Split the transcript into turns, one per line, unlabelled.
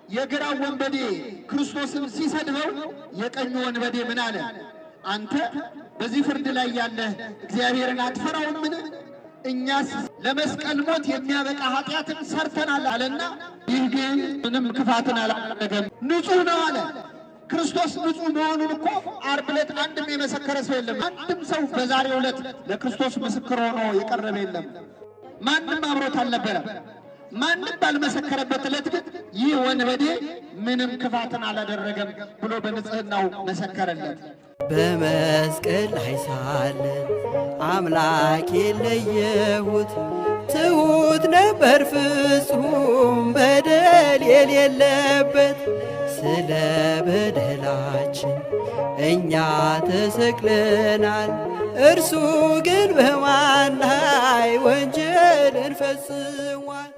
የግራው ወንበዴ ክርስቶስን ሲሰድበው የቀኙ ወንበዴ ምን አለ? አንተ በዚህ ፍርድ ላይ ያለህ እግዚአብሔርን አትፈራውምን? እኛስ ለመስቀል ሞት የሚያበቃ ኃጢአትን ሰርተናል አለና፣ ይህ ግን ምንም ክፋትን አላደረገም፣ ንጹሕ ነው አለ። ክርስቶስ ንጹሕ መሆኑን እኮ ዓርብ ዕለት አንድም የመሰከረ ሰው የለም። አንድም ሰው በዛሬው ዕለት ለክርስቶስ ምስክር ሆኖ የቀረበ የለም። ማንም አብሮት አልነበረም። ማንም ባልመሰከረበት ዕለት ግን ይህ ወንበዴ ምንም ክፋትን አላደረገም ብሎ በንጽሕናው መሰከረለት።
በመስቀል ላይ ሳለ አምላክ የለየሁት ትሑት ነበር ፍጹም በደል የሌለበት። ስለ በደላችን እኛ ተሰቅለናል፣ እርሱ ግን በማን ላይ ወንጀልን ፈጽሟል?